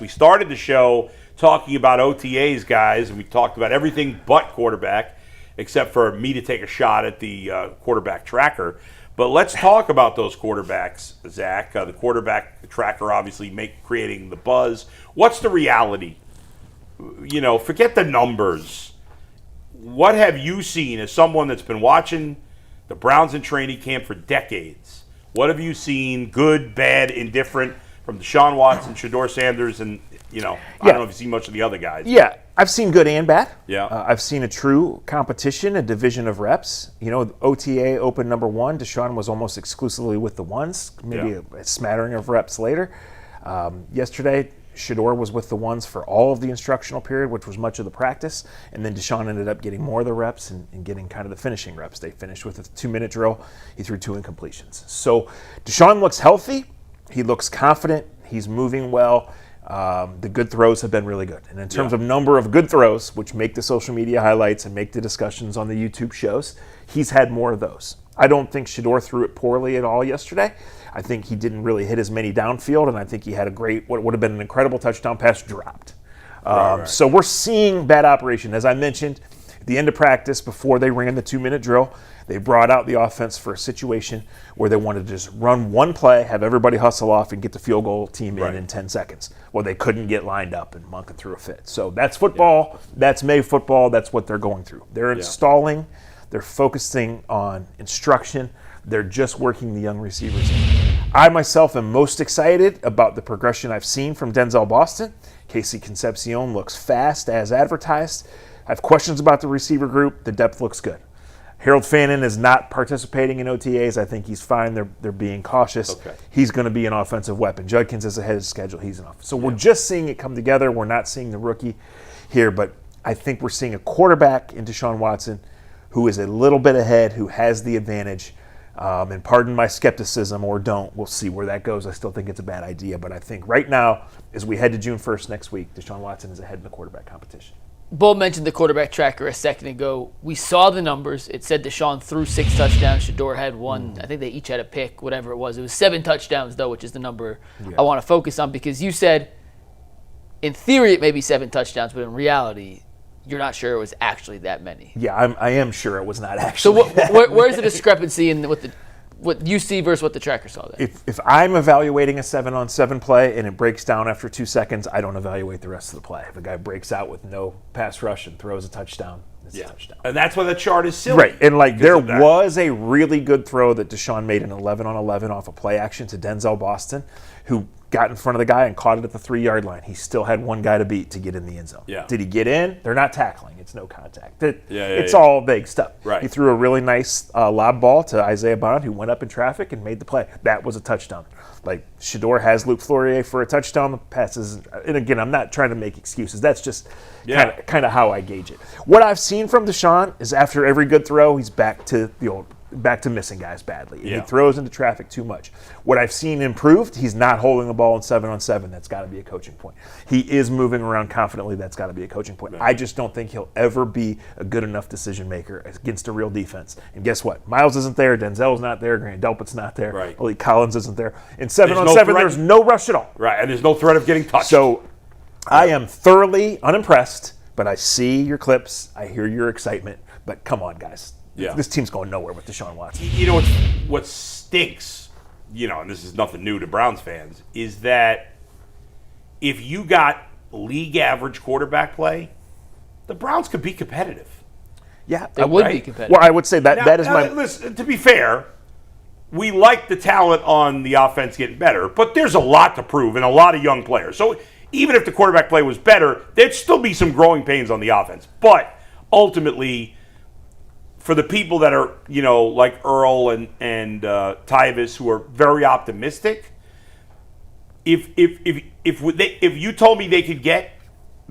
We started the show talking about OTAs, guys, and we talked about everything but quarterback, except for me to take a shot at the quarterback tracker. But let's talk about those quarterbacks, Zach. The quarterback tracker obviously creating the buzz. What's the reality? You know, forget the numbers. What have you seen as someone that's been watching the Browns in training camp for decades? What have you seen, good, bad, indifferent, from Deshaun Watson, Shedeur Sanders, and, I don't know if you've seen much of the other guys. Yeah, I've seen good and bad. Yeah. I've seen a true competition, a division of reps. OTA open number one, Deshaun was almost exclusively with the ones, maybe a smattering of reps later. Yesterday, Shedeur was with the ones for all of the instructional period, which was much of the practice, and then Deshaun ended up getting more of the reps and getting kind of the finishing reps. They finished with a 2-minute drill. He threw 2 incompletions. So Deshaun looks healthy. He looks confident. He's moving well. The good throws have been really good. And in terms of number of good throws, which make the social media highlights and make the discussions on the YouTube shows, he's had more of those. I don't think Shedeur threw it poorly at all yesterday. I think he didn't really hit as many downfield, and I think he had a great, what would have been an incredible touchdown pass dropped. Right. So we're seeing bad operation. As I mentioned, at the end of practice, before they ran the 2-minute drill, they brought out the offense for a situation where they wanted to just run one play, have everybody hustle off, and get the field goal team in 10 seconds. Well, they couldn't get lined up, and Monken threw a fit. So that's football. Yeah. That's May football. That's what they're going through. They're installing. They're focusing on instruction. They're just working the young receivers in. I myself am most excited about the progression I've seen from Denzel Boston. Casey Concepcion looks fast as advertised. I have questions about the receiver group. The depth looks good. Harold Fannin is not participating in OTAs. I think he's fine. They're being cautious. Okay. He's going to be an offensive weapon. Judkins is ahead of schedule. He's an offensive. So we're just seeing it come together. We're not seeing the rookie here, but I think we're seeing a quarterback in Deshaun Watson who is a little bit ahead, who has the advantage. And pardon my skepticism, or don't. We'll see where that goes. I still think it's a bad idea, but I think right now, as we head to June 1st next week, Deshaun Watson is ahead in the quarterback competition. Bull mentioned the quarterback tracker a second ago. We saw the numbers. It said Deshaun threw 6 touchdowns. Shedeur had 1. I think they each had a pick, whatever it was. It was 7 touchdowns, though, which is the number I want to focus on, because you said, in theory, it may be 7 touchdowns, but in reality, you're not sure it was actually that many. Yeah, I am sure it was not actually. So where's the discrepancy in what you see versus what the tracker saw there? If I'm evaluating a 7-on-7 play and it breaks down after 2 seconds, I don't evaluate the rest of the play. If a guy breaks out with no pass rush and throws a touchdown, it's a touchdown. And that's why the chart is silly. Right, and there was a really good throw that Deshaun made, an 11-on-11 off a play action to Denzel Boston, who got in front of the guy and caught it at the 3-yard line. He still had one guy to beat to get in the end zone. Yeah. Did he get in? They're not tackling. It's no contact. It's all vague stuff. Right. He threw a really nice lob ball to Isaiah Bond, who went up in traffic and made the play. That was a touchdown. Like, Shedeur has Luke Flourier for a touchdown. The passes, and again, I'm not trying to make excuses. That's just kind of how I gauge it. What I've seen from Deshaun is after every good throw, he's back to missing guys badly. He throws into traffic too much. What I've seen improved, he's not holding the ball in 7-on-7. That's got to be a coaching point. He is moving around confidently. That's got to be a coaching point. Right. I just don't think he'll ever be a good enough decision maker against a real defense. And guess what? Miles isn't there. Denzel's not there. Grant Delpit's not there. Right. Malik Collins isn't there. In 7-on-7, there's no rush at all. Right, and there's no threat of getting touched. So I am thoroughly unimpressed, but I see your clips. I hear your excitement. But come on, guys. Yeah. This team's going nowhere with Deshaun Watson. You know what stinks, and this is nothing new to Browns fans, is that if you got league average quarterback play, the Browns could be competitive. Yeah, they would be competitive. Well, I would say that is my. Listen, to be fair, we like the talent on the offense getting better, but there's a lot to prove and a lot of young players. So even if the quarterback play was better, there'd still be some growing pains on the offense. But ultimately, for the people that are, like Earl and Tyvis, who are very optimistic, if you told me they could get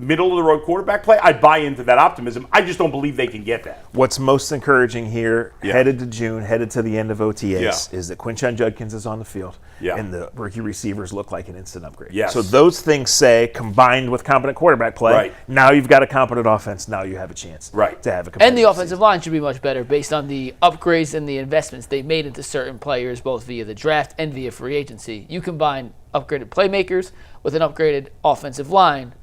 middle-of-the-road quarterback play, I'd buy into that optimism. I just don't believe they can get that. What's most encouraging here, Yeah. headed to June, headed to the end of OTAs, Yeah. is that Quinshon Judkins is on the field, Yeah. and the rookie receivers look like an instant upgrade. Yes. So those things say, combined with competent quarterback play, Right. now you've got a competent offense. Now you have a chance Right. to have a And competitive the offensive season. line should be much better based on the upgrades and the investments they made into certain players, both via the draft and via free agency. You combine upgraded playmakers with an upgraded offensive line,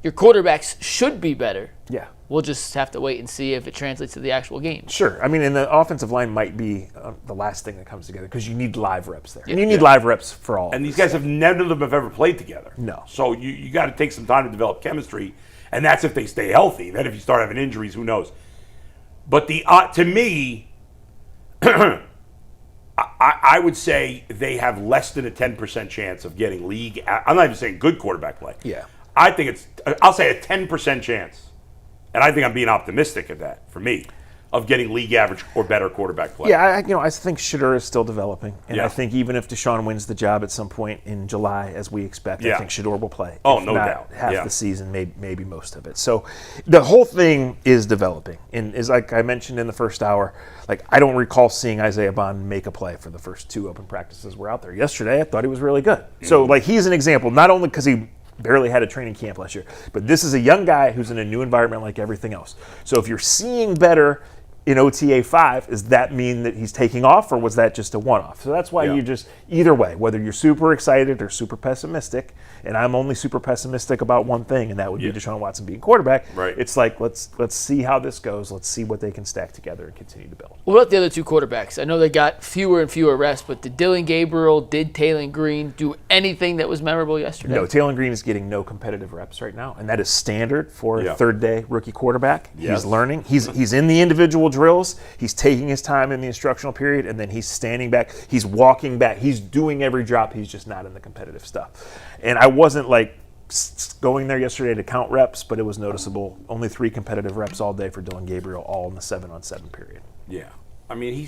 your quarterbacks should be better. Yeah. We'll just have to wait and see if it translates to the actual game. Sure. I mean, and the offensive line might be the last thing that comes together because you need live reps there. And you need live reps for all. And these guys none of them have ever played together. No. So you got to take some time to develop chemistry, and that's if they stay healthy. Then if you start having injuries, who knows? But to me, I would say they have less than a 10% chance of getting league. I'm not even saying good quarterback play. Yeah. I think I'll say a 10% chance. And I think I'm being optimistic at that, for me, of getting league average or better quarterback play. Yeah, I think Shedeur is still developing. And Yeah. I think even if Deshaun wins the job at some point in July, as we expect, Yeah. I think Shedeur will play. Oh, If no not doubt. half Yeah. the season, maybe most of it. So the whole thing is developing. And as like I mentioned in the first hour, like I don't recall seeing Isaiah Bond make a play for the first 2 open practices we're out there. Yesterday, I thought he was really good. Mm-hmm. So like he's an example, not only because he barely had a training camp last year, but this is a young guy who's in a new environment like everything else. So if you're seeing better in OTA 5, does that mean that he's taking off, or was that just a one-off? So that's why Yeah. you just, either way, whether you're super excited or super pessimistic, and I'm only super pessimistic about one thing, and that would be Deshaun Watson being quarterback. Right. It's like, let's see how this goes. Let's see what they can stack together and continue to build. What about the other two quarterbacks? I know they got fewer and fewer reps, but did Dylan Gabriel, did Taylon Green do anything that was memorable yesterday? No, Taylon Green is getting no competitive reps right now, and that is standard for a Yeah. third-day rookie quarterback. Yes. He's learning. He's in the individual drills. He's taking his time in the instructional period, and then he's standing back. He's walking back. He's doing every drop. He's just not in the competitive stuff. And I wasn't like going there yesterday to count reps, but it was noticeable. Only 3 competitive reps all day for Dylan Gabriel, all in the 7-on-7 period. Yeah. I mean,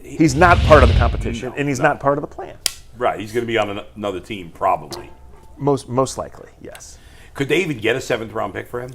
He's not part of the competition, and he's not part of the plan. right. He's going to be on another team, probably. Most likely, yes. Could they even get a 7th-round pick for him?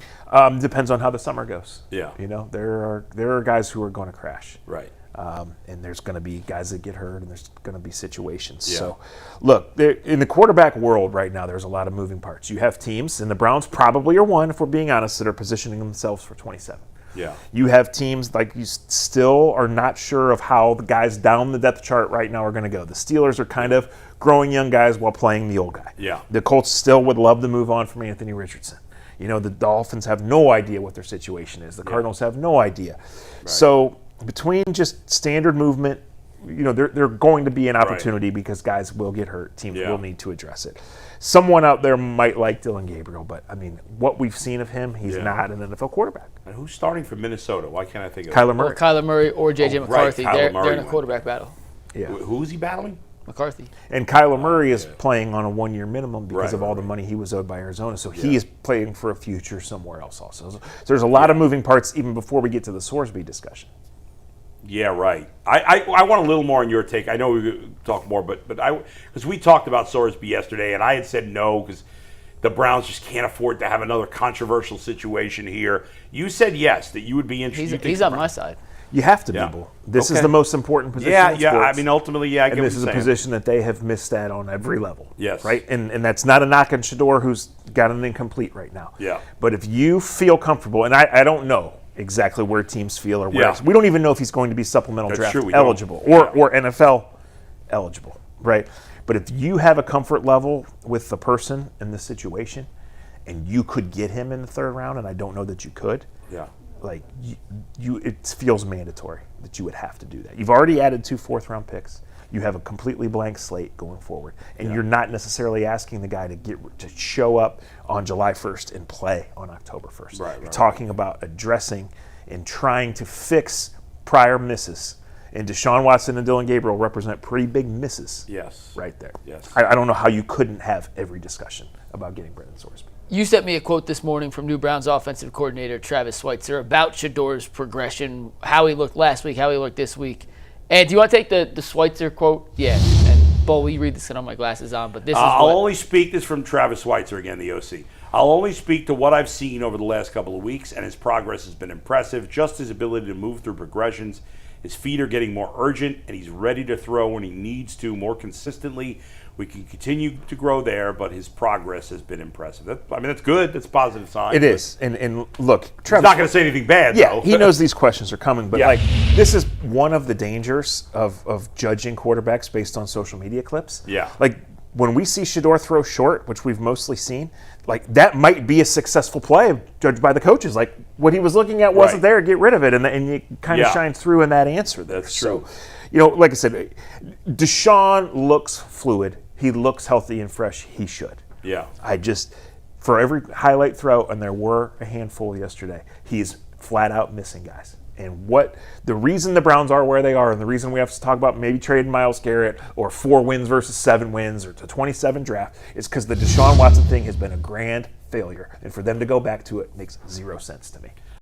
Depends on how the summer goes. Yeah. You know, there are guys who are going to crash. Right. And there's going to be guys that get hurt, and there's going to be situations. Yeah. So, look, in the quarterback world right now, there's a lot of moving parts. You have teams, and the Browns probably are one, if we're being honest, that are positioning themselves for 27. Yeah. You have teams like you still are not sure of how the guys down the depth chart right now are going to go. The Steelers are kind of growing young guys while playing the old guy. Yeah. The Colts still would love to move on from Anthony Richardson. You know, the Dolphins have no idea what their situation is. The Cardinals have no idea. Right. So between just standard movement, you know, they're going to be an opportunity because guys will get hurt. Teams will need to address it. Someone out there might like Dylan Gabriel, but, I mean, what we've seen of him, he's not an NFL quarterback. And who's starting for Minnesota? Why can't I think of Kyler Murray. Or Kyler Murray or J.J. McCarthy. Kyler They're Murray in a quarterback battle. Yeah. Who is he battling? McCarthy. And Kyler Murray is playing on a 1-year minimum because of all the right. money he was owed by Arizona. So he is playing for a future somewhere else also. So there's a lot of moving parts even before we get to the Sorsby discussion. Yeah, right. I want a little more on your take. I know we could talk more, but because we talked about Sorsby yesterday, and I had said no because the Browns just can't afford to have another controversial situation here. You said yes, that you would be interested. He's on my side. You have to be, Bull. This is the most important position in sports. I mean, ultimately, I get and what this you're is a saying. position that they have missed at on every level. Yes. Right? And that's not a knock on Shedeur, who's got an incomplete right now. Yeah. But if you feel comfortable, and I don't know exactly where teams feel or where else. We don't even know if he's going to be supplemental draft eligible or NFL eligible, right? But if you have a comfort level with the person in the situation and you could get him in the 3rd round, and I don't know that you could, like it feels mandatory that you would have to do that. You've already added 2 4th-round picks. You have a completely blank slate going forward, and you're not necessarily asking the guy to show up on July 1st and play on October 1st. You're talking about addressing and trying to fix prior misses. And Deshaun Watson and Dylan Gabriel represent pretty big misses. Yes. Right there. Yes. I don't know how you couldn't have every discussion about getting Brendan Sorsby. You sent me a quote this morning from New Browns offensive coordinator Travis Schweitzer about Shedeur's progression, how he looked last week, how he looked this week. And do you want to take the Schweitzer quote? Yeah. And Bull, will you read this? I don't have my glasses on, but this is I'll what, only speak this from Travis Schweitzer again, the OC. I'll only speak to what I've seen over the last couple of weeks, and his progress has been impressive. Just his ability to move through progressions. His feet are getting more urgent, and he's ready to throw when he needs to more consistently. We can continue to grow there, but his progress has been impressive. That's good. That's a positive sign. It is. And look, He's Travis, not going to say anything bad, yeah, though. he knows these questions are coming, but Yeah. like this is one of the dangers of judging quarterbacks based on social media clips. Yeah. Like when we see Shedeur throw short, which we've mostly seen, like that might be a successful play judged by the coaches. Like what he was looking at wasn't Right. there, get rid of it, and it kind of Yeah. shines through in that answer there. That's true. So, like I said, Deshaun looks fluid. He looks healthy and fresh. He should. Yeah. For every highlight throw, and there were a handful yesterday, he's flat out missing guys. And the reason the Browns are where they are, and the reason we have to talk about maybe trading Myles Garrett or 4 wins versus 7 wins or the 27 draft is because the Deshaun Watson thing has been a grand failure. And for them to go back to it makes 0 sense to me.